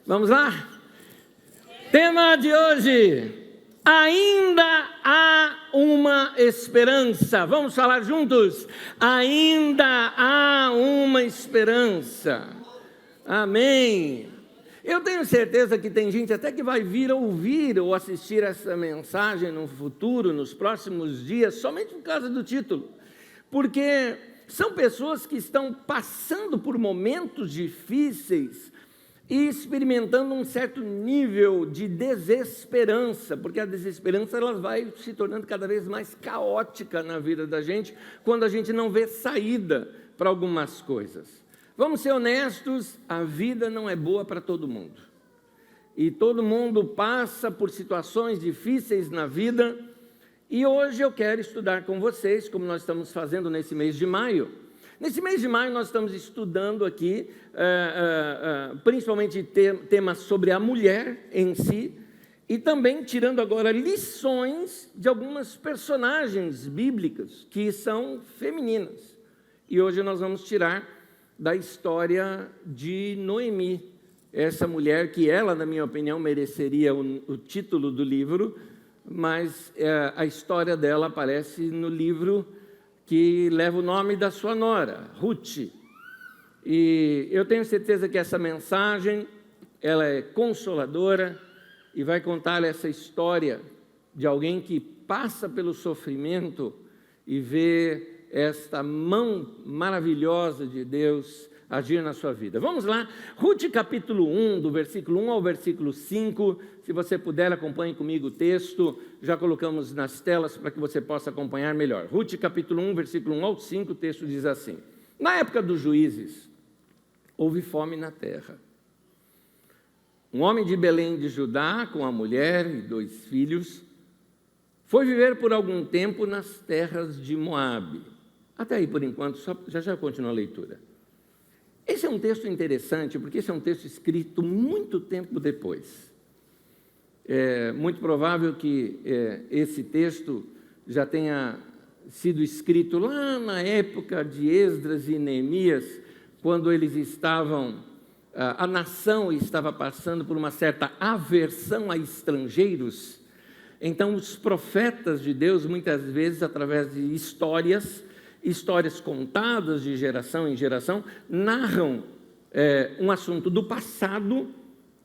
Vamos lá? Tema de hoje: ainda há uma esperança. Vamos falar juntos? Ainda há uma esperança. Amém. Eu tenho certeza que tem gente até que vai vir ouvir ou assistir essa mensagem no futuro, nos próximos dias, somente por causa do título. Porque são pessoas que estão passando por momentos difíceis e experimentando um certo nível de desesperança, porque a desesperança ela vai se tornando cada vez mais caótica na vida da gente, quando a gente não vê saída para algumas coisas. Vamos ser honestos, a vida não é boa para todo mundo. E todo mundo passa por situações difíceis na vida. E hoje eu quero estudar com vocês, como nós estamos fazendo nesse mês de maio. Nesse mês de maio nós estamos estudando aqui, principalmente temas sobre a mulher em si, e também tirando agora lições de algumas personagens bíblicas que são femininas. E hoje nós vamos tirar da história de Noemi, essa mulher que ela, na minha opinião, mereceria o título do livro, mas a história dela aparece no livro que leva o nome da sua nora, Ruth. E eu tenho certeza que essa mensagem, ela é consoladora e vai contar essa história de alguém que passa pelo sofrimento e vê esta mão maravilhosa de Deus agir na sua vida. Vamos lá, Ruth capítulo 1, do versículo 1 ao versículo 5, se você puder acompanhe comigo o texto, já colocamos nas telas para que você possa acompanhar melhor. Ruth capítulo 1, versículo 1 ao 5, o texto diz assim: na época dos juízes, houve fome na terra. Um homem de Belém de Judá, com a mulher e 2 filhos, foi viver por algum tempo nas terras de Moabe. Até aí, por enquanto, já continua a leitura. Esse é um texto interessante, porque esse é um texto escrito muito tempo depois. É muito provável que esse texto já tenha sido escrito lá na época de Esdras e Neemias, quando eles estavam, a nação estava passando por uma certa aversão a estrangeiros. Então, os profetas de Deus, muitas vezes, através de histórias contadas de geração em geração, narram um assunto do passado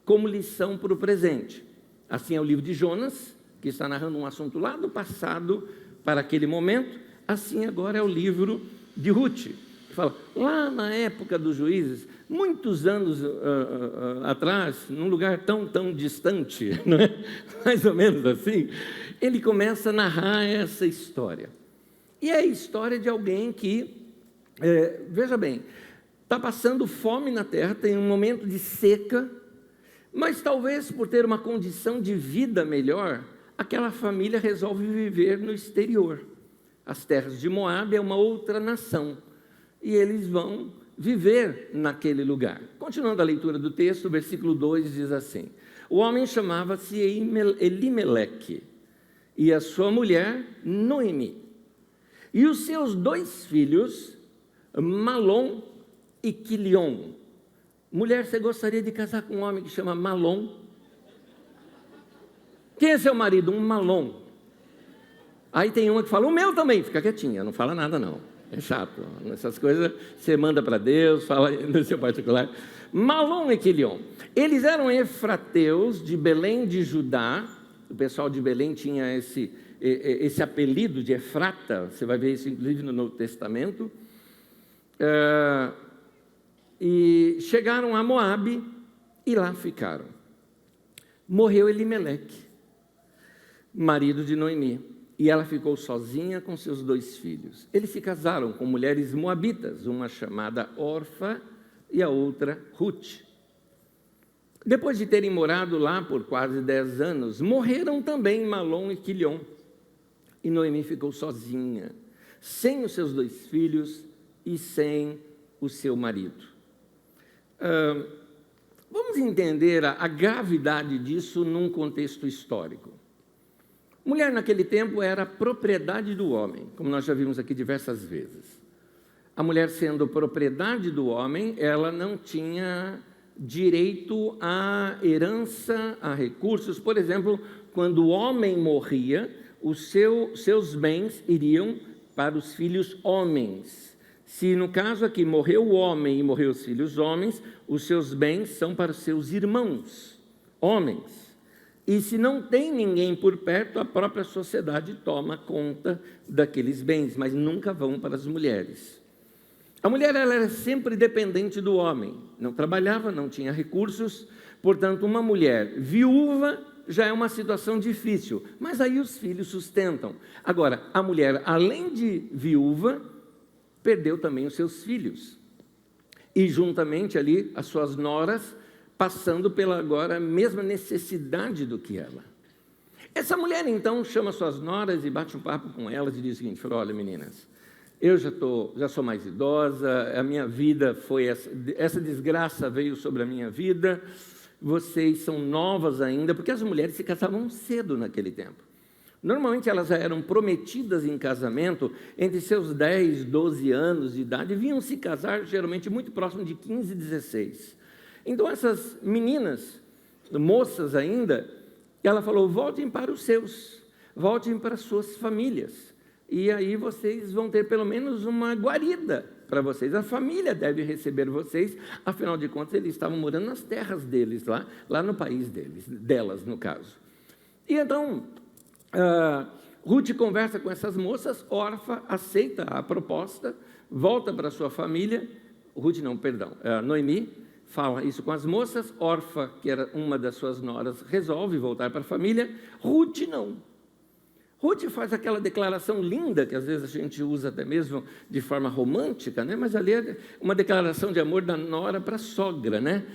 como lição para o presente. Assim é o livro de Jonas, que está narrando um assunto lá do passado para aquele momento. Assim agora é o livro de Ruth, que fala, lá na época dos juízes, muitos anos atrás, num lugar tão distante, não é? Mais ou menos assim, ele começa a narrar essa história. E é a história de alguém que, veja bem, está passando fome na terra, tem um momento de seca, mas talvez por ter uma condição de vida melhor, aquela família resolve viver no exterior. As terras de Moabe é uma outra nação, e eles vão viver naquele lugar. Continuando a leitura do texto, o versículo 2 diz assim: o homem chamava-se Elimeleque, e a sua mulher Noemi. E os seus 2 filhos, Malom e Quilion. Mulher, você gostaria de casar com um homem que chama Malom? Quem é seu marido? Um Malom. Aí tem uma que fala, o meu também, fica quietinha, não fala nada não. É chato, essas coisas você manda para Deus, fala no seu particular. Malom e Quilion. Eles eram efrateus de Belém de Judá. O pessoal de Belém tinha esse apelido de Efrata, você vai ver isso inclusive no Novo Testamento, e chegaram a Moabe e lá ficaram. Morreu Elimeleque, marido de Noemi, e ela ficou sozinha com seus 2 filhos. Eles se casaram com mulheres moabitas, uma chamada Orfa e a outra Ruth. Depois de terem morado lá por quase 10 anos, morreram também Malom e Quilion. E Noemi ficou sozinha, sem os seus 2 filhos e sem o seu marido. Vamos entender a gravidade disso num contexto histórico. Mulher naquele tempo era propriedade do homem, como nós já vimos aqui diversas vezes. A mulher sendo propriedade do homem, ela não tinha direito à herança, a recursos. Por exemplo, quando o homem morria, seus bens iriam para os filhos homens. Se no caso aqui morreu o homem e morreu os filhos homens, os seus bens são para os seus irmãos homens. E se não tem ninguém por perto, a própria sociedade toma conta daqueles bens, mas nunca vão para as mulheres. A mulher ela era sempre dependente do homem, não trabalhava, não tinha recursos, portanto, uma mulher viúva já é uma situação difícil, mas aí os filhos sustentam. Agora, a mulher, além de viúva, perdeu também os seus filhos, e juntamente ali as suas noras, passando pela agora mesma necessidade do que ela. Essa mulher então chama suas noras e bate um papo com elas e diz o seguinte: olha, meninas, eu já sou mais idosa, a minha vida foi essa desgraça veio sobre a minha vida, vocês são novas ainda, porque as mulheres se casavam cedo naquele tempo. Normalmente elas já eram prometidas em casamento entre seus 10, 12 anos de idade, e vinham se casar geralmente muito próximo de 15, 16. Então essas meninas, moças ainda, ela falou: voltem para os seus, voltem para as suas famílias, e aí vocês vão ter pelo menos uma guarida para vocês, a família deve receber vocês, afinal de contas eles estavam morando nas terras deles, lá no país delas no caso. E então, Ruth conversa com essas moças, Orfa aceita a proposta, volta para a sua família, Noemi fala isso com as moças, Orfa, que era uma das suas noras, resolve voltar para a família, Ruth não. Ruth faz aquela declaração linda, que às vezes a gente usa até mesmo de forma romântica, né? Mas ali é uma declaração de amor da nora para a sogra, né?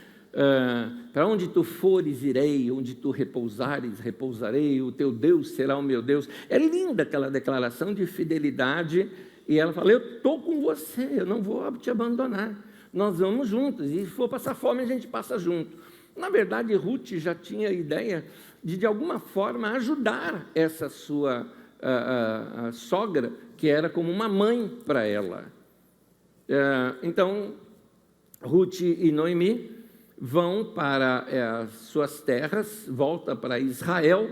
Para onde tu fores irei, onde tu repousares, repousarei, o teu Deus será o meu Deus. É linda aquela declaração de fidelidade, e ela fala: eu estou com você, eu não vou te abandonar, nós vamos juntos, e se for passar fome a gente passa junto. Na verdade, Ruth já tinha a ideia de alguma forma, ajudar essa sua a sogra, que era como uma mãe para ela. Então, Ruth e Noemi vão para as suas terras, volta para Israel,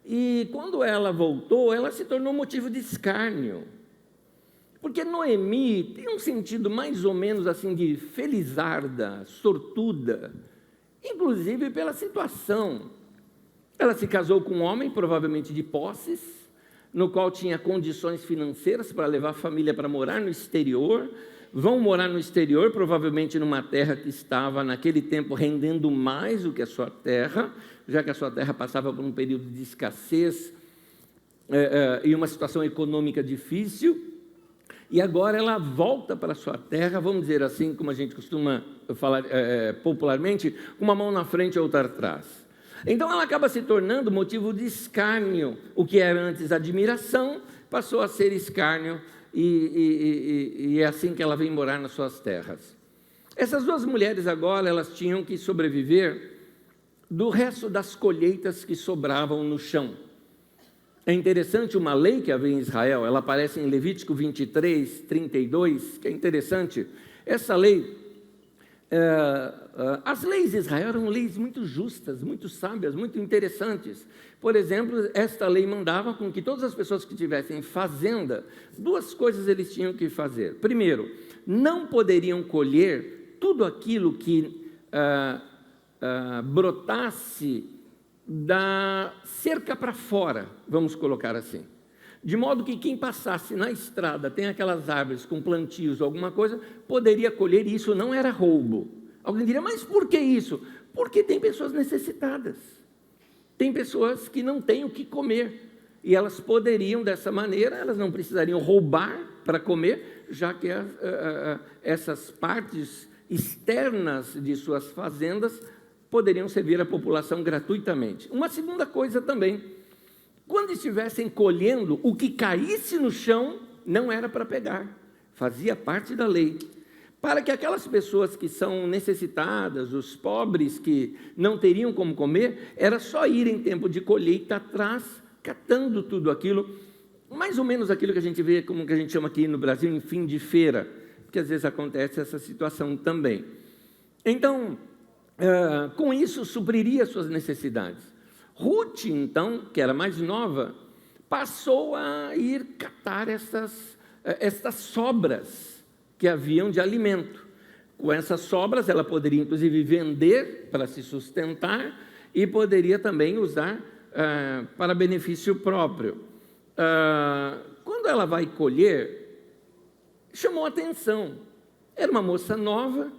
e quando ela voltou, ela se tornou motivo de escárnio, porque Noemi tem um sentido mais ou menos assim de felizarda, sortuda, inclusive pela situação. Ela se casou com um homem, provavelmente de posses, no qual tinha condições financeiras para levar a família para morar no exterior. Vão morar no exterior, provavelmente numa terra que estava, naquele tempo, rendendo mais do que a sua terra, já que a sua terra passava por um período de escassez e uma situação econômica difícil. E agora ela volta para a sua terra, vamos dizer assim, como a gente costuma falar popularmente, com uma mão na frente e outra atrás. Então ela acaba se tornando motivo de escárnio. O que era antes admiração passou a ser escárnio, e é assim que ela vem morar nas suas terras. Essas duas mulheres agora, elas tinham que sobreviver do resto das colheitas que sobravam no chão. É interessante uma lei que havia em Israel, ela aparece em Levítico 23, 32, que é interessante. Essa lei, as leis de Israel eram leis muito justas, muito sábias, muito interessantes. Por exemplo, esta lei mandava com que todas as pessoas que tivessem fazenda, duas coisas eles tinham que fazer. Primeiro, não poderiam colher tudo aquilo que brotasse da cerca para fora, vamos colocar assim. De modo que quem passasse na estrada, tem aquelas árvores com plantios ou alguma coisa, poderia colher, e isso não era roubo. Alguém diria: mas por que isso? Porque tem pessoas necessitadas, tem pessoas que não têm o que comer, e elas poderiam, dessa maneira, elas não precisariam roubar para comer, já que essas partes externas de suas fazendas poderiam servir à população gratuitamente. Uma segunda coisa também: quando estivessem colhendo, o que caísse no chão não era para pegar, fazia parte da lei, para que aquelas pessoas que são necessitadas, os pobres que não teriam como comer, era só ir em tempo de colheita atrás, catando tudo aquilo, mais ou menos aquilo que a gente vê, como que a gente chama aqui no Brasil, em fim de feira, porque às vezes acontece essa situação também. Então, com isso supriria suas necessidades. Ruth, então, que era mais nova, passou a ir catar estas sobras que haviam de alimento. Com essas sobras, ela poderia, inclusive, vender para se sustentar e poderia também usar para benefício próprio. Quando ela vai colher, chamou atenção. Era uma moça nova,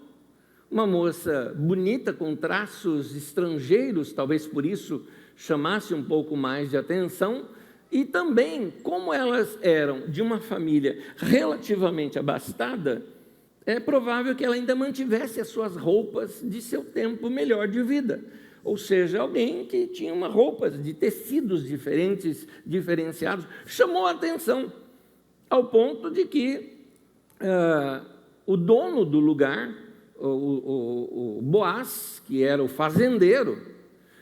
uma moça bonita, com traços estrangeiros, talvez por isso chamasse um pouco mais de atenção, e também, como elas eram de uma família relativamente abastada, é provável que ela ainda mantivesse as suas roupas de seu tempo melhor de vida. Ou seja, alguém que tinha uma roupa de tecidos diferentes, diferenciados, chamou a atenção, ao ponto de que o dono do lugar, o Boaz, que era o fazendeiro,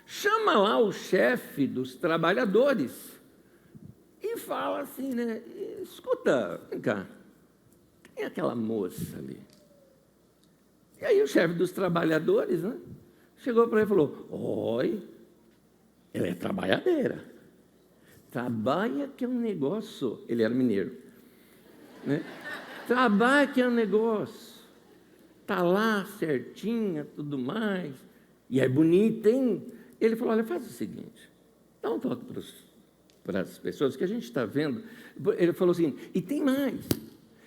chama lá o chefe dos trabalhadores e fala assim, né? Escuta, vem cá, tem aquela moça ali. E aí o chefe dos trabalhadores, né, chegou para ele e falou, oi, ela é trabalhadeira. Trabalha que é um negócio. Ele era mineiro, né? Trabalha que é um negócio. Está lá certinha, tudo mais. E é bonita, hein? Ele falou, olha, faz o seguinte, dá um toque para as pessoas que a gente está vendo. Ele falou assim, e tem mais.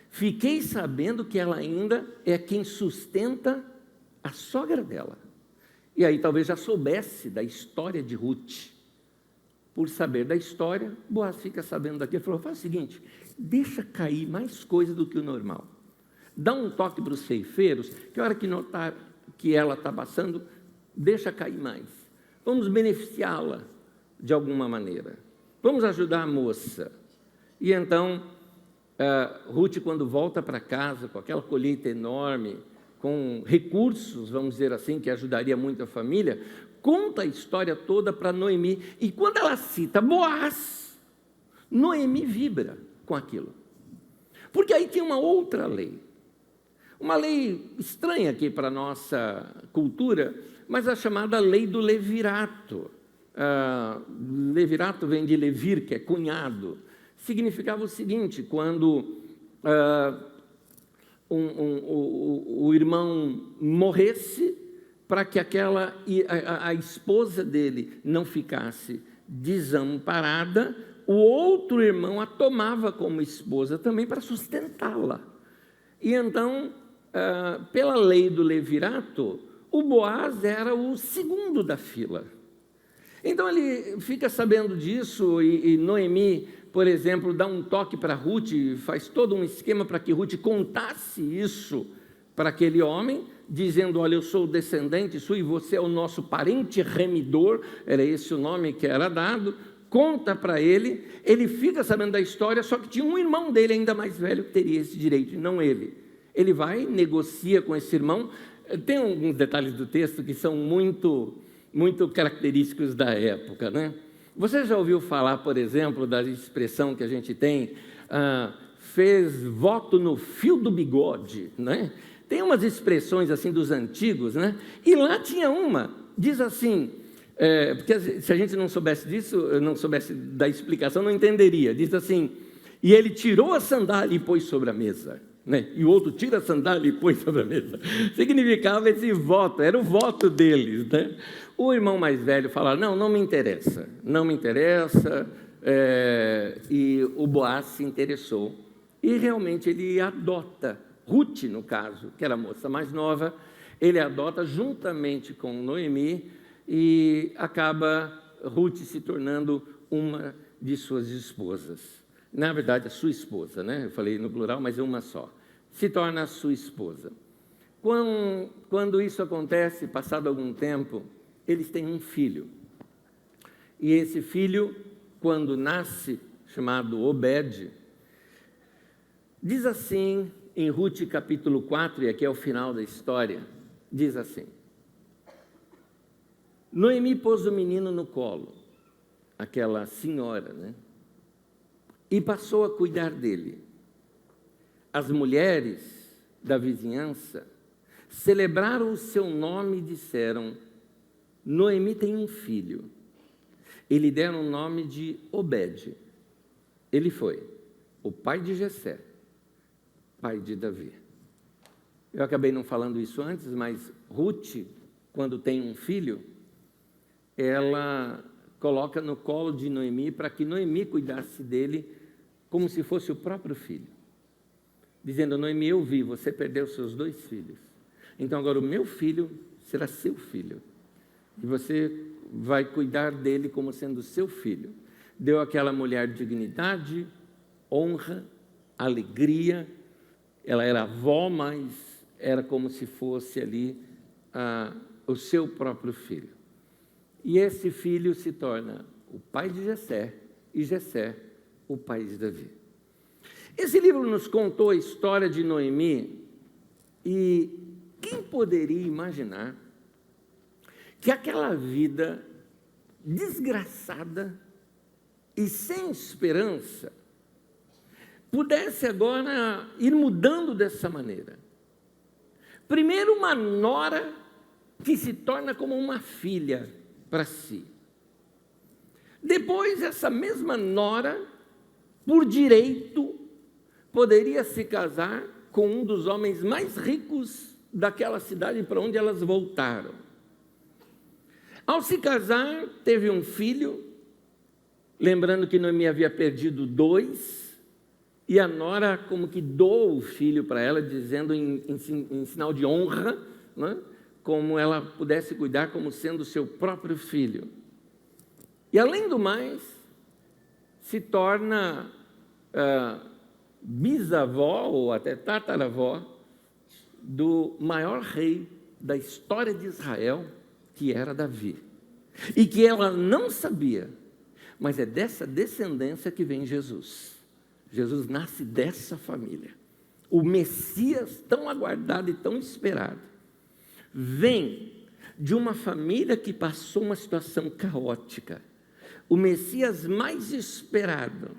Fiquei sabendo que ela ainda é quem sustenta a sogra dela. E aí talvez já soubesse da história de Ruth. Por saber da história, Boaz fica sabendo daquilo. Ele falou, faz o seguinte, deixa cair mais coisa do que o normal. Dá um toque para os ceifeiros, que a hora que notar que ela está passando, deixa cair mais. Vamos beneficiá-la de alguma maneira. Vamos ajudar a moça. E então, Ruth, quando volta para casa, com aquela colheita enorme, com recursos, vamos dizer assim, que ajudaria muito a família, conta a história toda para Noemi. E quando ela cita Boaz, Noemi vibra com aquilo. Porque aí tem uma outra lei. Uma lei estranha aqui para a nossa cultura, mas a chamada lei do levirato. Levirato vem de levir, que é cunhado. Significava o seguinte, quando o irmão morresse, para que a esposa dele não ficasse desamparada, o outro irmão a tomava como esposa também para sustentá-la. E então, pela lei do levirato, o Boaz era o segundo da fila. Então ele fica sabendo disso e Noemi, por exemplo, dá um toque para Ruth, faz todo um esquema para que Ruth contasse isso para aquele homem, dizendo, olha, eu sou o descendente sua e você é o nosso parente remidor, era esse o nome que era dado, conta para ele, ele fica sabendo da história, só que tinha um irmão dele ainda mais velho que teria esse direito, e não ele. Ele vai, negocia com esse irmão, tem alguns detalhes do texto que são muito característicos da época, né? Você já ouviu falar, por exemplo, da expressão que a gente tem, fez voto no fio do bigode, né? Tem umas expressões assim dos antigos, né? E lá tinha uma, diz assim, porque se a gente não soubesse disso, não soubesse da explicação, não entenderia. Diz assim, e ele tirou a sandália e pôs sobre a mesa, né? E o outro tira a sandália e pôs sobre a mesa. Significava esse voto, era o voto deles, né? O irmão mais velho fala, não me interessa, e o Boaz se interessou. E realmente ele adota Ruth, no caso, que era a moça mais nova, ele adota juntamente com Noemi e acaba Ruth se tornando uma de suas esposas. Na verdade, a sua esposa, né? Eu falei no plural, mas é uma só. Se torna a sua esposa. Quando isso acontece, passado algum tempo, eles têm um filho. E esse filho, quando nasce, chamado Obed, diz assim, em Ruth capítulo 4, e aqui é o final da história, diz assim, Noemi pôs o menino no colo, aquela senhora, né? E passou a cuidar dele. As mulheres da vizinhança celebraram o seu nome e disseram: Noemi tem um filho. E lhe deram o nome de Obed. Ele foi o pai de Jessé, pai de Davi. Eu acabei não falando isso antes, mas Ruth, quando tem um filho, ela coloca no colo de Noemi para que Noemi cuidasse dele como se fosse o próprio filho. Dizendo: Noemi, eu vi, você perdeu seus 2 filhos. Então agora o meu filho será seu filho. E você vai cuidar dele como sendo seu filho. Deu àquela mulher dignidade, honra, alegria. Ela era avó, mas era como se fosse ali o seu próprio filho. E esse filho se torna o pai de Jessé, e Jessé o pai de Davi. Esse livro nos contou a história de Noemi, e quem poderia imaginar que aquela vida desgraçada e sem esperança pudesse agora ir mudando dessa maneira. Primeiro, uma nora que se torna como uma filha para si. Depois, essa mesma nora, por direito, poderia se casar com um dos homens mais ricos daquela cidade para onde elas voltaram. Ao se casar, teve um filho, lembrando que Noemi havia perdido 2, e a nora como que doa o filho para ela, dizendo em sinal de honra, né, como ela pudesse cuidar como sendo seu próprio filho. E além do mais, se torna bisavó ou até tataravó do maior rei da história de Israel, que era Davi, e que ela não sabia, mas é dessa descendência que vem Jesus. Jesus nasce dessa família. O Messias tão aguardado e tão esperado vem de uma família que passou uma situação caótica. O Messias mais esperado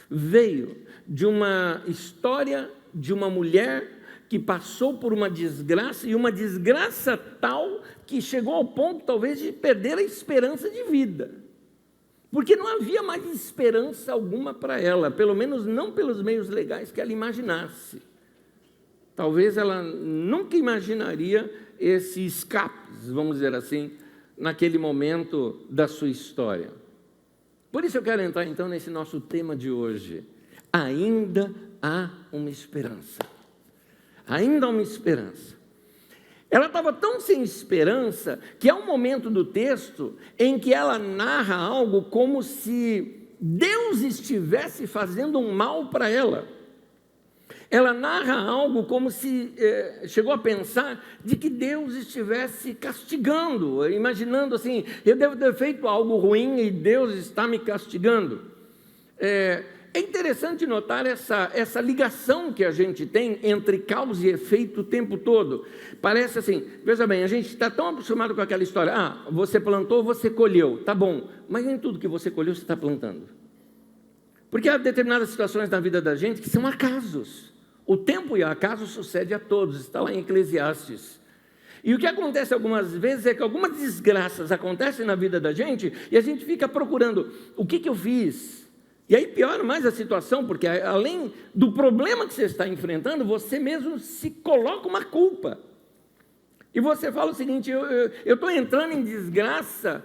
veio de uma história de uma mulher que passou por uma desgraça, e uma desgraça tal que chegou ao ponto, talvez, de perder a esperança de vida. Porque não havia mais esperança alguma para ela, pelo menos não pelos meios legais que ela imaginasse. Talvez ela nunca imaginaria esse escape, vamos dizer assim, naquele momento da sua história. Por isso eu quero entrar, então, nesse nosso tema de hoje. Ainda há uma esperança. Ainda há uma esperança. Ela estava tão sem esperança que há um momento do texto em que ela narra algo como se Deus estivesse fazendo um mal para ela. Ela narra algo como se chegou a pensar de que Deus estivesse castigando, imaginando assim: eu devo ter feito algo ruim e Deus está me castigando. É interessante notar essa ligação que a gente tem entre causa e efeito o tempo todo. Parece assim, veja bem, a gente está tão acostumado com aquela história: você plantou, você colheu, tá bom, mas nem tudo que você colheu você está plantando. Porque há determinadas situações na vida da gente que são acasos. O tempo e o acaso sucede a todos, está lá em Eclesiastes. E o que acontece algumas vezes é que algumas desgraças acontecem na vida da gente e a gente fica procurando: o que eu fiz? E aí piora mais a situação, porque além do problema que você está enfrentando, você mesmo se coloca uma culpa. E você fala o seguinte: eu estou entrando em desgraça,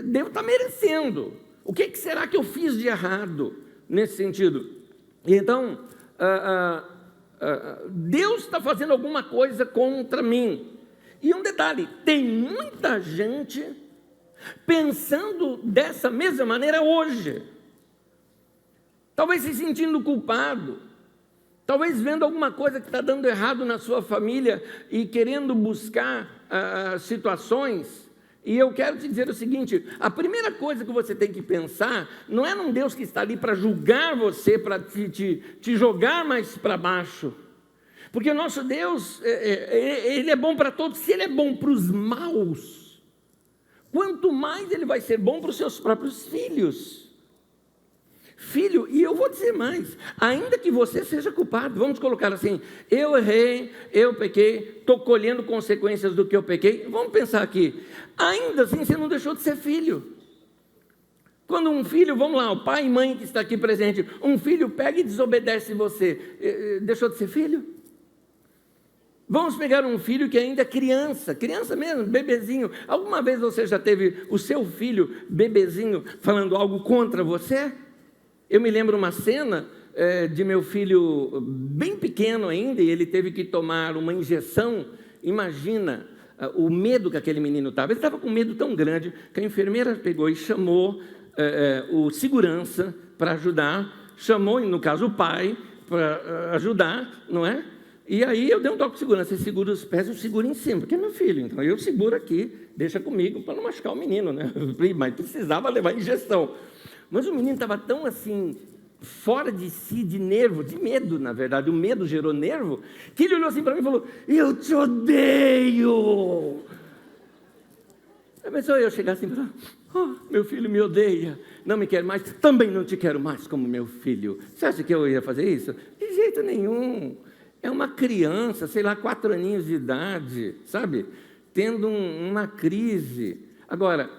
devo estar merecendo. O que será que eu fiz de errado nesse sentido? E então, Deus está fazendo alguma coisa contra mim. E um detalhe, tem muita gente pensando dessa mesma maneira hoje. Talvez se sentindo culpado, talvez vendo alguma coisa que está dando errado na sua família e querendo buscar situações. E eu quero te dizer o seguinte: a primeira coisa que você tem que pensar não é num Deus que está ali para julgar você, para te jogar mais para baixo. Porque o nosso Deus, Ele é bom para todos. Se Ele é bom para os maus, quanto mais Ele vai ser bom para os seus próprios filhos. Filho, e eu vou dizer mais, ainda que você seja culpado, vamos colocar assim, eu errei, eu pequei, estou colhendo consequências do que eu pequei, vamos pensar aqui, ainda assim você não deixou de ser filho. Quando um filho, vamos lá, o pai e mãe que está aqui presente, um filho pega e desobedece você, deixou de ser filho? Vamos pegar um filho que ainda é criança mesmo, bebezinho. Alguma vez você já teve o seu filho, bebezinho, falando algo contra você? Eu me lembro uma cena de meu filho bem pequeno ainda, e ele teve que tomar uma injeção. Imagina o medo que aquele menino estava. Ele estava com medo tão grande que a enfermeira pegou e chamou o segurança para ajudar, chamou, no caso, o pai para ajudar, não é? E aí eu dei um toque de segurança, você segura os pés, eu seguro em cima, porque é meu filho, então eu seguro aqui, deixa comigo, para não machucar o menino, né? Mas precisava levar injeção. Mas o menino estava tão assim, fora de si, de nervo, de medo, na verdade, o medo gerou nervo, que ele olhou assim para mim e falou, eu te odeio! Aí pensou eu chegar assim e falar, meu filho me odeia, não me quer mais, também não te quero mais como meu filho. Você acha que eu ia fazer isso? De jeito nenhum. É uma criança, sei lá, 4 aninhos de idade, sabe? Tendo uma crise. Agora,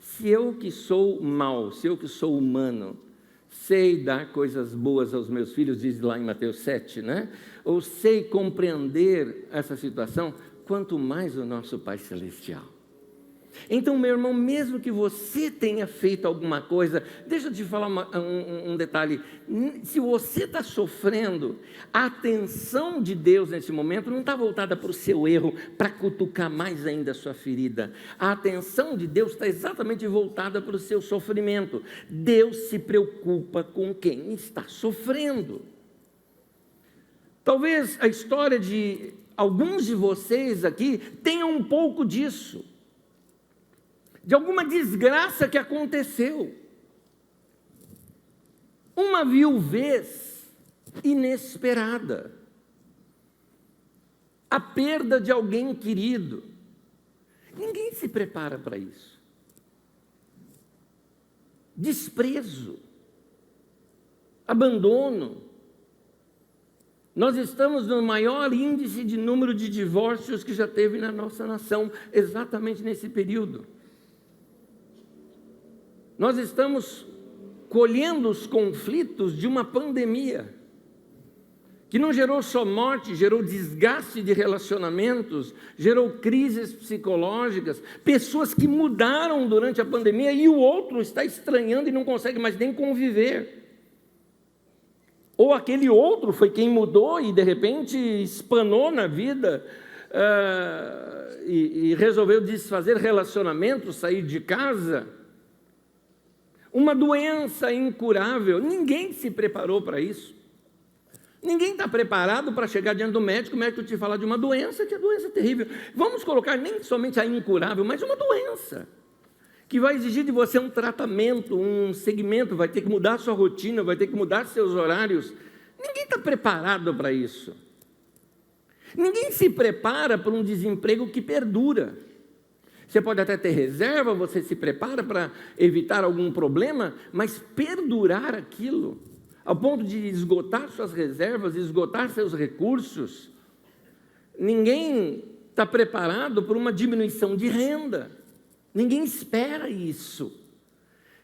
se eu que sou mau, se eu que sou humano, sei dar coisas boas aos meus filhos, diz lá em Mateus 7, né? Ou sei compreender essa situação, quanto mais o nosso Pai Celestial. Então, meu irmão, mesmo que você tenha feito alguma coisa, deixa eu te falar um detalhe, se você está sofrendo, a atenção de Deus nesse momento não está voltada para o seu erro, para cutucar mais ainda a sua ferida, a atenção de Deus está exatamente voltada para o seu sofrimento. Deus se preocupa com quem está sofrendo. Talvez a história de alguns de vocês aqui tenha um pouco disso, de alguma desgraça que aconteceu, uma viuvez inesperada, a perda de alguém querido. Ninguém se prepara para isso. Desprezo, abandono. Nós estamos no maior índice de número de divórcios que já teve na nossa nação, exatamente nesse período. Nós estamos colhendo os conflitos de uma pandemia, que não gerou só morte, gerou desgaste de relacionamentos, gerou crises psicológicas, pessoas que mudaram durante a pandemia e o outro está estranhando e não consegue mais nem conviver. Ou aquele outro foi quem mudou e de repente espanou na vida e resolveu desfazer relacionamentos, sair de casa. Uma doença incurável, ninguém se preparou para isso. Ninguém está preparado para chegar diante do médico, o médico te falar de uma doença, que é doença terrível. Vamos colocar nem somente a incurável, mas uma doença, que vai exigir de você um tratamento, um segmento, vai ter que mudar a sua rotina, vai ter que mudar seus horários. Ninguém está preparado para isso. Ninguém se prepara para um desemprego que perdura. Você pode até ter reserva, você se prepara para evitar algum problema, mas perdurar aquilo, ao ponto de esgotar suas reservas, esgotar seus recursos, ninguém está preparado para uma diminuição de renda. Ninguém espera isso.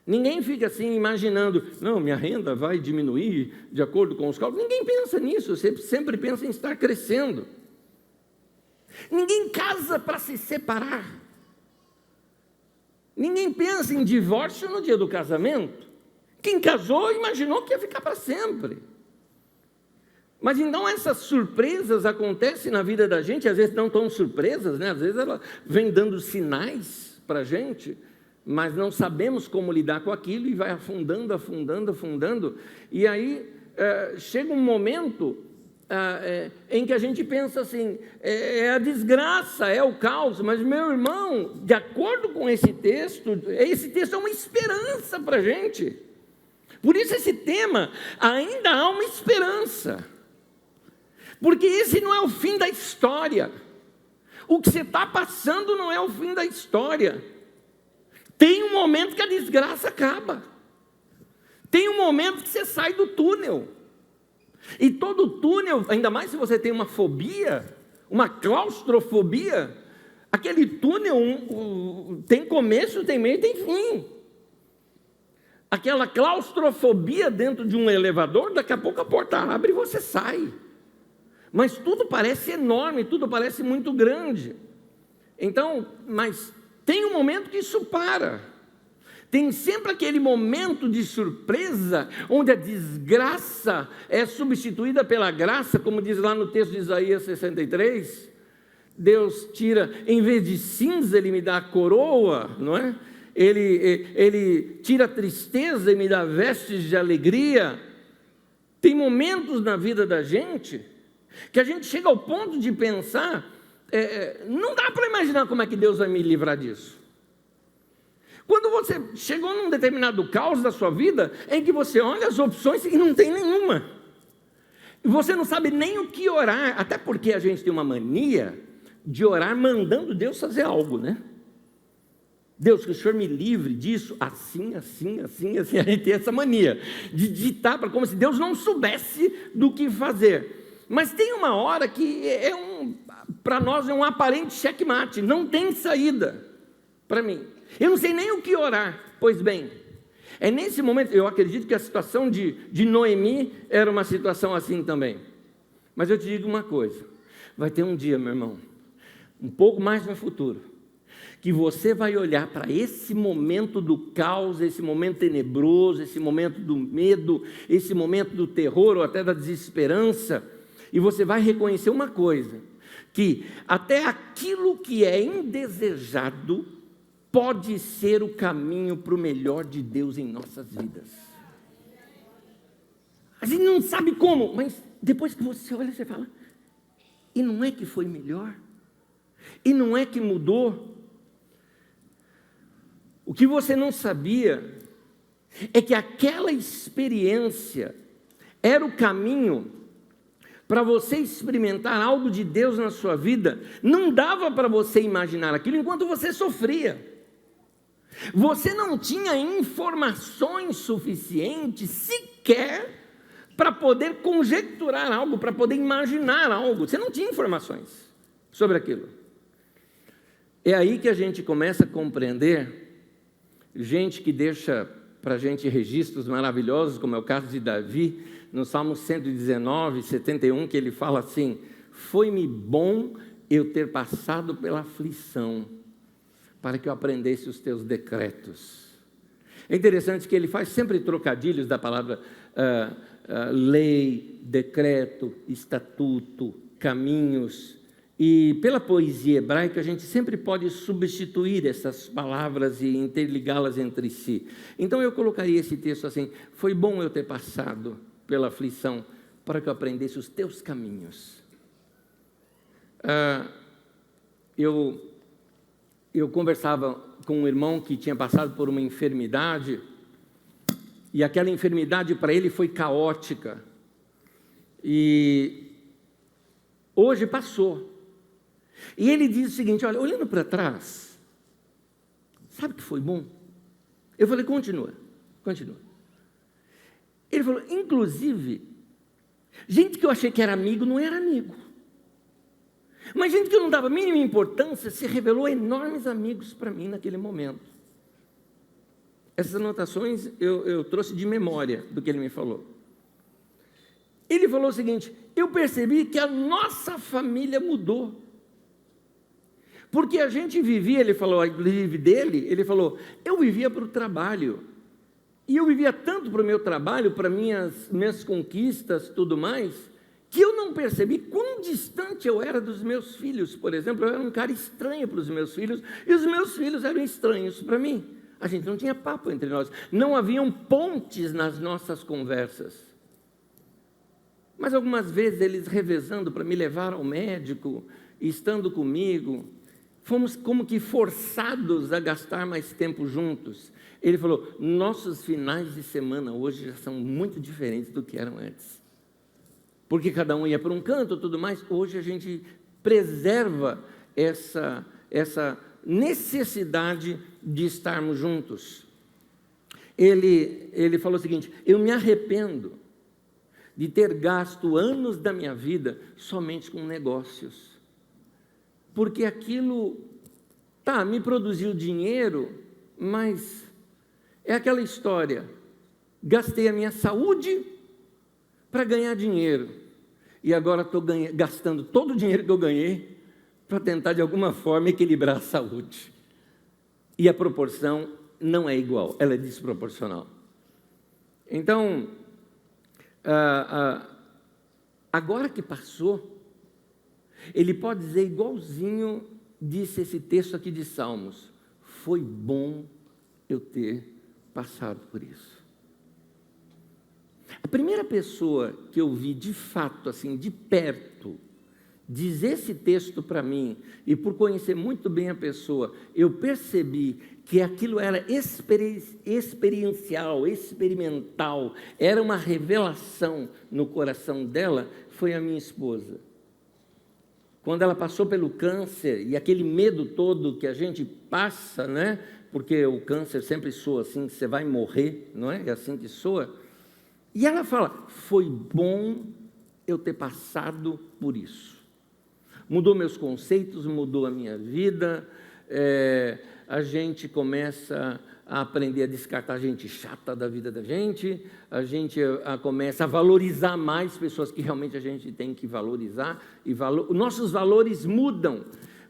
Ninguém fica assim imaginando, não, minha renda vai diminuir de acordo com os cálculos. Ninguém pensa nisso, você sempre pensa em estar crescendo. Ninguém casa para se separar. Ninguém pensa em divórcio no dia do casamento. Quem casou imaginou que ia ficar para sempre. Mas então essas surpresas acontecem na vida da gente, às vezes não tão surpresas, né? Às vezes ela vem dando sinais para a gente, mas não sabemos como lidar com aquilo e vai afundando, afundando, afundando. E aí chega um momento em que a gente pensa assim, é a desgraça, é o caos, mas meu irmão, de acordo com esse texto é uma esperança para a gente. Por isso esse tema, ainda há uma esperança, porque esse não é o fim da história, o que você está passando não é o fim da história, tem um momento que a desgraça acaba, Tem um momento que você sai do túnel. E todo túnel, ainda mais se você tem uma fobia, uma claustrofobia, aquele túnel tem começo, tem meio e tem fim. Aquela claustrofobia dentro de um elevador, daqui a pouco a porta abre e você sai. Mas tudo parece enorme, tudo parece muito grande. Então, mas tem um momento que isso para. Tem sempre aquele momento de surpresa, onde a desgraça é substituída pela graça, como diz lá no texto de Isaías 63. Deus tira, em vez de cinza, Ele me dá a coroa, não é? Ele tira a tristeza e me dá vestes de alegria. Tem momentos na vida da gente, que a gente chega ao ponto de pensar, não dá para imaginar como é que Deus vai me livrar disso. Quando você chegou num determinado caos da sua vida, em que você olha as opções e não tem nenhuma. E você não sabe nem o que orar, até porque a gente tem uma mania de orar mandando Deus fazer algo, né? Deus, que o Senhor me livre disso, assim. A gente tem essa mania de ditar para como se Deus não soubesse do que fazer. Mas tem uma hora que para nós é um aparente checkmate, não tem saída para mim. Eu não sei nem o que orar. Pois bem, é nesse momento, eu acredito que a situação de Noemi era uma situação assim também. Mas eu te digo uma coisa, vai ter um dia, meu irmão, um pouco mais no futuro, que você vai olhar para esse momento do caos, esse momento tenebroso, esse momento do medo, esse momento do terror ou até da desesperança, e você vai reconhecer uma coisa, que até aquilo que é indesejado pode ser o caminho para o melhor de Deus em nossas vidas. A gente não sabe como, mas depois que você olha, você fala, e não é que foi melhor? E não é que mudou? O que você não sabia é que aquela experiência era o caminho para você experimentar algo de Deus na sua vida. Não dava para você imaginar aquilo enquanto você sofria. Você não tinha informações suficientes sequer para poder conjecturar algo, para poder imaginar algo. Você não tinha informações sobre aquilo. É aí que a gente começa a compreender, gente que deixa para a gente registros maravilhosos, como é o caso de Davi, no Salmo 119, 71, que ele fala assim, foi-me bom eu ter passado pela aflição, para que eu aprendesse os teus decretos. É interessante que ele faz sempre trocadilhos da palavra lei, decreto, estatuto, caminhos. E pela poesia hebraica a gente sempre pode substituir essas palavras e interligá-las entre si. Então eu colocaria esse texto assim, foi bom eu ter passado pela aflição, para que eu aprendesse os teus caminhos. Eu conversava com um irmão que tinha passado por uma enfermidade, e aquela enfermidade para ele foi caótica, e hoje passou. E ele diz o seguinte, olha, olhando para trás, sabe que foi bom? Eu falei, continua. Ele falou, inclusive, gente que eu achei que era amigo, não era amigo. Mas gente que eu não dava a mínima importância se revelou enormes amigos para mim naquele momento. Essas anotações eu trouxe de memória do que ele me falou. Ele falou o seguinte, eu percebi que a nossa família mudou. Porque a gente vivia, ele falou, inclusive dele, ele falou, eu vivia para o trabalho. E eu vivia tanto para o meu trabalho, para minhas conquistas, tudo mais, que eu não percebi quão distante eu era dos meus filhos. Por exemplo, eu era um cara estranho para os meus filhos, e os meus filhos eram estranhos para mim. A gente não tinha papo entre nós, não haviam pontes nas nossas conversas. Mas algumas vezes eles revezando para me levar ao médico, e estando comigo, fomos como que forçados a gastar mais tempo juntos. Ele falou, nossos finais de semana hoje já são muito diferentes do que eram antes. Porque cada um ia para um canto e tudo mais, hoje a gente preserva essa necessidade de estarmos juntos. Ele falou o seguinte: eu me arrependo de ter gasto anos da minha vida somente com negócios, porque aquilo, me produziu dinheiro, mas é aquela história, gastei a minha saúde para ganhar dinheiro, e agora estou gastando todo o dinheiro que eu ganhei para tentar de alguma forma equilibrar a saúde, e a proporção não é igual, ela é desproporcional. Então, agora que passou, ele pode dizer igualzinho disse esse texto aqui de Salmos: foi bom eu ter passado por isso. A primeira pessoa que eu vi de fato, assim, de perto, dizer esse texto para mim, e por conhecer muito bem a pessoa, eu percebi que aquilo era experiencial, experimental, era uma revelação no coração dela, foi a minha esposa. Quando ela passou pelo câncer, e aquele medo todo que a gente passa, né? Porque o câncer sempre soa assim, que você vai morrer, não é? É assim que soa. E ela fala: foi bom eu ter passado por isso. Mudou meus conceitos, mudou a minha vida. A gente começa a aprender a descartar gente chata da vida da gente, a gente começa a valorizar mais pessoas que realmente a gente tem que valorizar, e nossos valores mudam.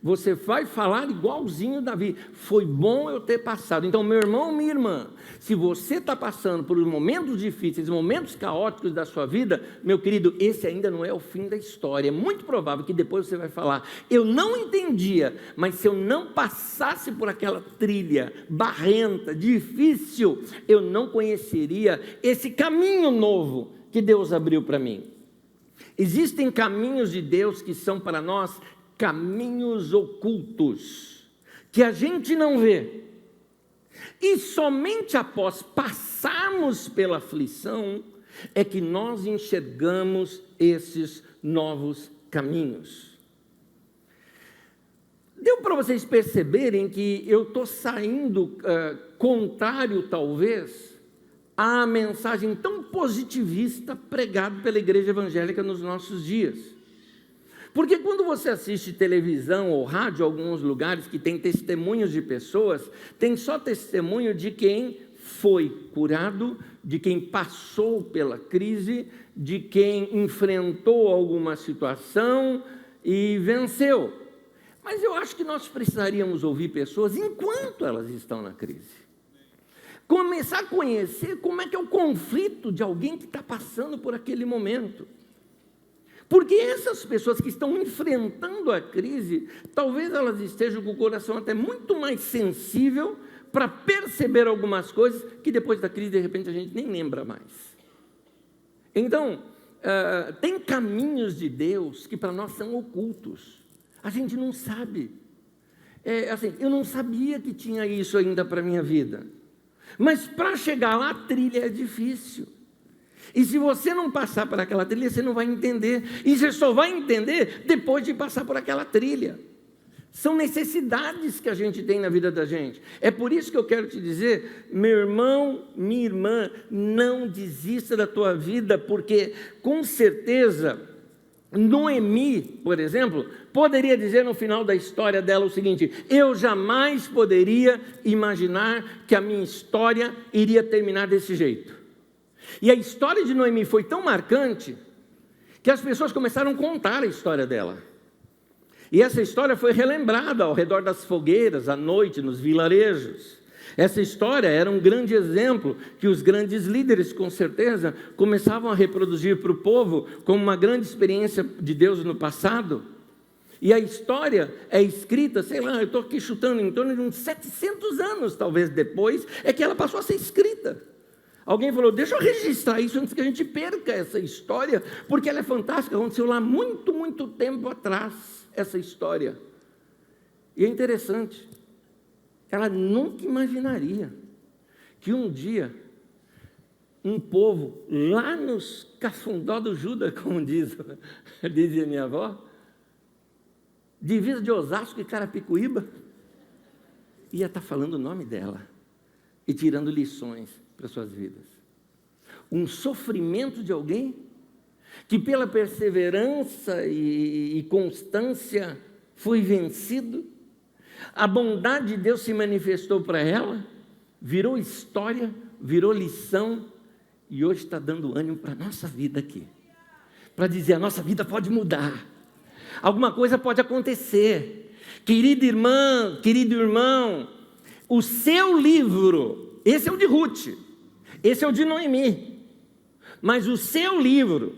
Você vai falar igualzinho Davi: foi bom eu ter passado. Então, meu irmão, minha irmã, se você está passando por momentos difíceis, momentos caóticos da sua vida, meu querido, esse ainda não é o fim da história. É muito provável que depois você vai falar: eu não entendia, mas se eu não passasse por aquela trilha barrenta, difícil, eu não conheceria esse caminho novo que Deus abriu para mim. Existem caminhos de Deus que são para nós caminhos ocultos, que a gente não vê, e somente após passarmos pela aflição é que nós enxergamos esses novos caminhos. Deu para vocês perceberem que eu estou saindo contrário, talvez, à mensagem tão positivista pregada pela igreja evangélica nos nossos dias. Porque quando você assiste televisão ou rádio, alguns lugares que tem testemunhos de pessoas, tem só testemunho de quem foi curado, de quem passou pela crise, de quem enfrentou alguma situação e venceu. Mas eu acho que nós precisaríamos ouvir pessoas enquanto elas estão na crise. Começar a conhecer como é que é o conflito de alguém que está passando por aquele momento. Porque essas pessoas que estão enfrentando a crise, talvez elas estejam com o coração até muito mais sensível para perceber algumas coisas que depois da crise, de repente, a gente nem lembra mais. Então, tem caminhos de Deus que para nós são ocultos. A gente não sabe. Eu não sabia que tinha isso ainda para a minha vida. Mas para chegar lá, a trilha é difícil. E se você não passar por aquela trilha, você não vai entender. E você só vai entender depois de passar por aquela trilha. São necessidades que a gente tem na vida da gente. É por isso que eu quero te dizer, meu irmão, minha irmã, não desista da tua vida, porque com certeza Noemi, por exemplo, poderia dizer no final da história dela o seguinte: eu jamais poderia imaginar que a minha história iria terminar desse jeito. E a história de Noemi foi tão marcante que as pessoas começaram a contar a história dela. E essa história foi relembrada ao redor das fogueiras, à noite, nos vilarejos. Essa história era um grande exemplo que os grandes líderes, com certeza, começavam a reproduzir para o povo como uma grande experiência de Deus no passado. E a história é escrita, sei lá, eu estou aqui chutando em torno de uns 700 anos, talvez depois, é que ela passou a ser escrita. Alguém falou: deixa eu registrar isso antes que a gente perca essa história, porque ela é fantástica, aconteceu lá muito, muito tempo atrás, essa história. E é interessante, ela nunca imaginaria que um dia, um povo, lá nos Cafundó do Judas, como dizia minha avó, divisa de Osasco e Carapicuíba, ia estar falando o nome dela, e tirando lições para suas vidas. Um sofrimento de alguém que pela perseverança e constância foi vencido. A bondade de Deus se manifestou para ela, virou história, virou lição, e hoje está dando ânimo para a nossa vida aqui. Para dizer, a nossa vida pode mudar. Alguma coisa pode acontecer. Querida irmã, querido irmão, o seu livro, esse é o de Ruth, esse é o de Noemi, mas o seu livro,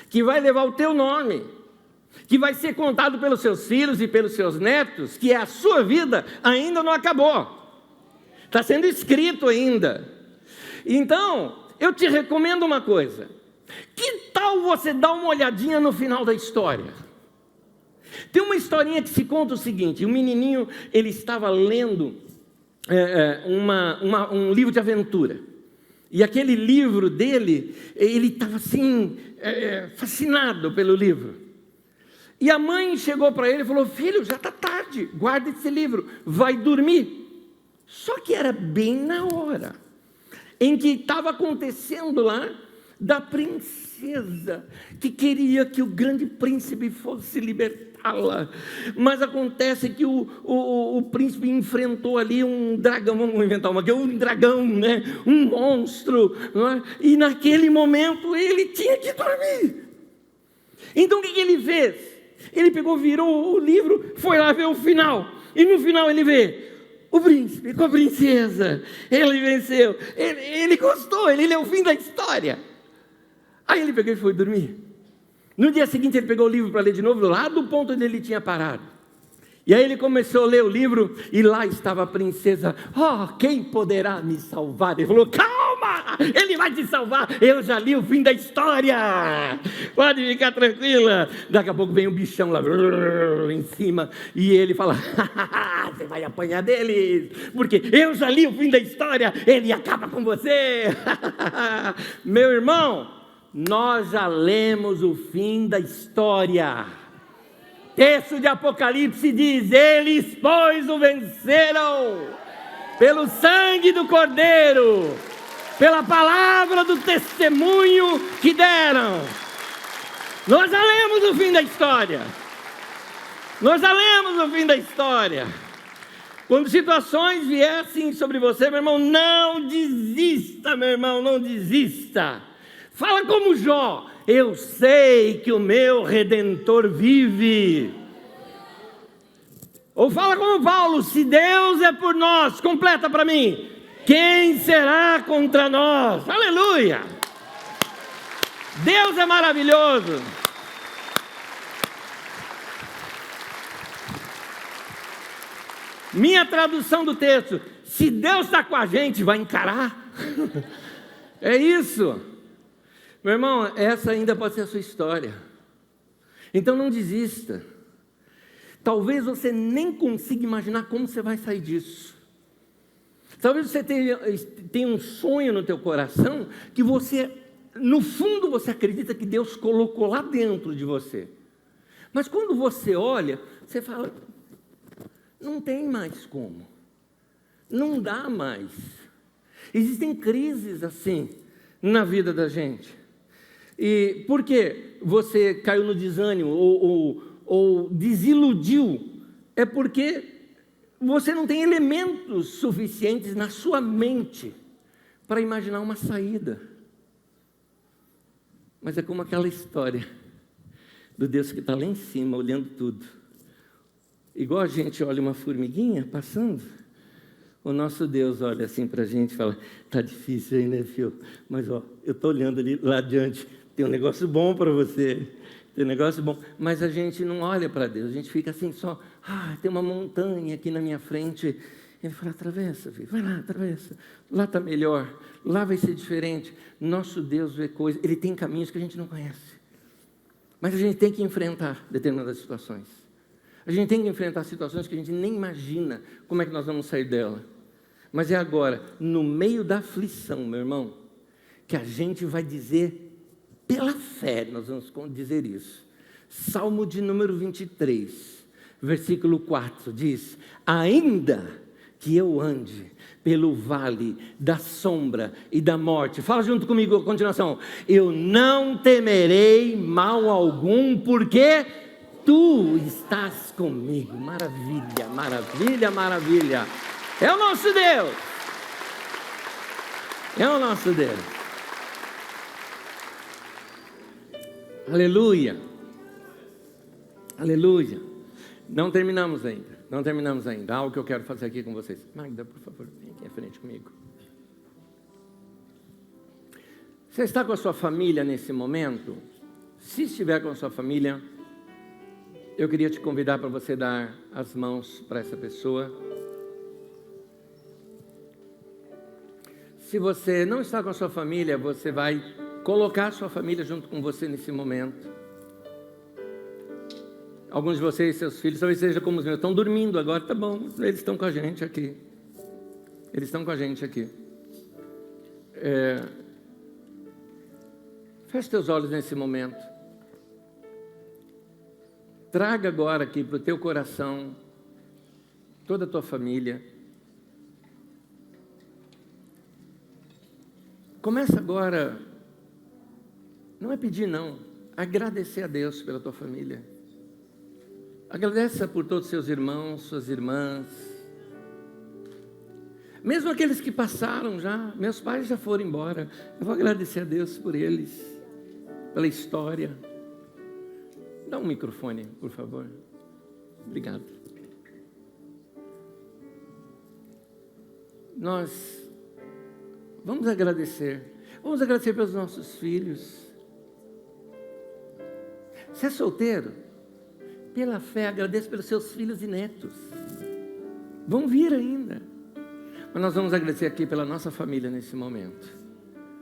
que vai levar o teu nome, que vai ser contado pelos seus filhos e pelos seus netos, que é a sua vida, ainda não acabou. Está sendo escrito ainda. Então, eu te recomendo uma coisa. Que tal você dar uma olhadinha no final da história? Tem uma historinha que se conta o seguinte: um menininho, ele estava lendo um livro de aventura. E aquele livro dele, ele estava assim, fascinado pelo livro. E a mãe chegou para ele e falou: filho, já está tarde, guarda esse livro, vai dormir. Só que era bem na hora em que estava acontecendo lá da princesa, que queria que o grande príncipe fosse libertá-la. Mas acontece que o príncipe enfrentou ali um dragão, vamos inventar uma aqui, um dragão, né? Um monstro, não é? E naquele momento ele tinha que dormir. Então o que ele fez? Ele pegou, virou o livro, foi lá ver o final, e no final ele vê o príncipe com a princesa. Ele venceu, ele gostou, ele leu o fim da história. Aí ele pegou e foi dormir. No dia seguinte ele pegou o livro para ler de novo, lá do ponto onde ele tinha parado. E aí ele começou a ler o livro, e lá estava a princesa. Oh, quem poderá me salvar? Ele falou: calma, ele vai te salvar, eu já li o fim da história, pode ficar tranquila. Daqui a pouco vem um bichão lá em cima, e ele fala: você vai apanhar deles, porque eu já li o fim da história, ele acaba com você. Meu irmão, nós já lemos o fim da história. Texto de Apocalipse diz: eles, pois, o venceram pelo sangue do Cordeiro, pela palavra do testemunho que deram. Nós já lemos o fim da história. Nós já lemos o fim da história. Quando situações viessem sobre você, meu irmão, não desista, meu irmão, não desista. Fala como Jó: eu sei que o meu Redentor vive. Ou fala como Paulo: se Deus é por nós, completa para mim, quem será contra nós? Aleluia! Deus é maravilhoso. Minha tradução do texto: se Deus está com a gente, vai encarar. É isso. Meu irmão, essa ainda pode ser a sua história. Então não desista. Talvez você nem consiga imaginar como você vai sair disso. Talvez você tenha um sonho no teu coração que você, no fundo, você acredita que Deus colocou lá dentro de você. Mas quando você olha, você fala: não tem mais como. Não dá mais. Existem crises assim na vida da gente. E por que você caiu no desânimo ou desiludiu? É porque você não tem elementos suficientes na sua mente para imaginar uma saída. Mas é como aquela história do Deus que está lá em cima, olhando tudo. Igual a gente olha uma formiguinha passando, o nosso Deus olha assim para a gente e fala: está difícil aí, né, filho? Mas ó, eu estou olhando ali lá adiante, tem um negócio bom para você, tem um negócio bom. Mas a gente não olha para Deus, a gente fica assim só: tem uma montanha aqui na minha frente. Ele fala: atravessa, filho, vai lá, atravessa. Lá está melhor, lá vai ser diferente. Nosso Deus vê coisas, Ele tem caminhos que a gente não conhece. Mas a gente tem que enfrentar determinadas situações. A gente tem que enfrentar situações que a gente nem imagina como é que nós vamos sair dela. Mas é agora, no meio da aflição, meu irmão, que a gente vai dizer, pela fé, nós vamos dizer isso. Salmo de número 23, versículo 4, diz: ainda que eu ande pelo vale da sombra e da morte. Fala junto comigo a continuação. Eu não temerei mal algum, porque tu estás comigo. Maravilha, maravilha, maravilha. É o nosso Deus. É o nosso Deus. Aleluia. Aleluia. Não terminamos ainda. Não terminamos ainda. Há algo que eu quero fazer aqui com vocês. Magda, por favor, vem aqui à frente comigo. Você está com a sua família nesse momento? Se estiver com a sua família, eu queria te convidar para você dar as mãos para essa pessoa. Se você não está com a sua família, você vai colocar a sua família junto com você nesse momento. Alguns de vocês, seus filhos, talvez sejam como os meus, estão dormindo agora, tá bom, eles estão com a gente aqui. Eles estão com a gente aqui. Feche teus olhos nesse momento. Traga agora aqui para o teu coração toda a tua família. Começa agora, não é pedir não, agradecer a Deus pela tua família. Agradeça por todos os seus irmãos, suas irmãs. Mesmo aqueles que passaram já, meus pais já foram embora. Eu vou agradecer a Deus por eles, pela história. Dá um microfone, por favor. Obrigado. Nós vamos agradecer. Vamos agradecer pelos nossos filhos. Você é solteiro? Pela fé, agradeça pelos seus filhos e netos. Vão vir ainda. Mas nós vamos agradecer aqui pela nossa família nesse momento.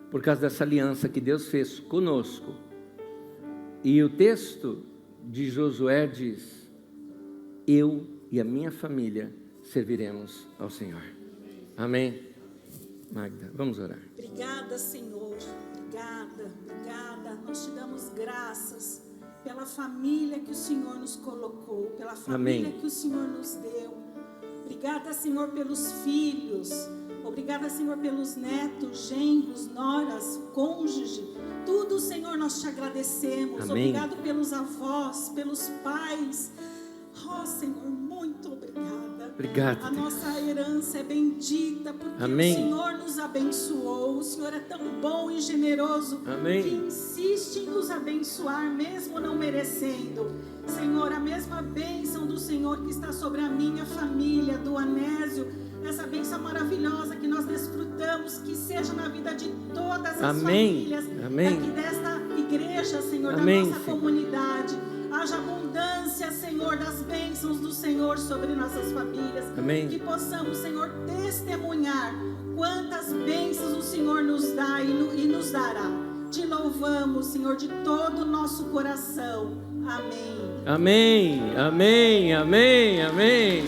Por causa dessa aliança que Deus fez conosco. E o texto de Josué diz: eu e a minha família serviremos ao Senhor. Amém? Magda, vamos orar. Obrigada, Senhor. Obrigada, obrigada. Nós te damos graças pela família que o Senhor nos colocou, pela família que o Senhor nos deu. Obrigada, Senhor, pelos filhos. Obrigada, Senhor, pelos netos, genros, noras, cônjuge. Tudo, Senhor, nós te agradecemos. Amém. Obrigado pelos avós, pelos pais. Oh, Senhor, muito obrigada. Obrigado. A nossa herança é bendita, porque Amém. o Senhor nos abençoou. O Senhor é tão bom e generoso. Amém. Que insiste em nos abençoar, mesmo não merecendo. Senhor, a mesma bênção do Senhor que está sobre a minha família, do Anésio, essa bênção maravilhosa que nós desfrutamos, que seja na vida de todas as famílias aqui desta igreja, Senhor, Amém, da nossa comunidade. Haja abundância, Senhor, das bênçãos do Senhor sobre nossas famílias. Amém. Que possamos, Senhor, testemunhar quantas bênçãos o Senhor nos dá e nos dará. Te louvamos, Senhor, de todo o nosso coração. Amém. Amém, amém, amém, amém.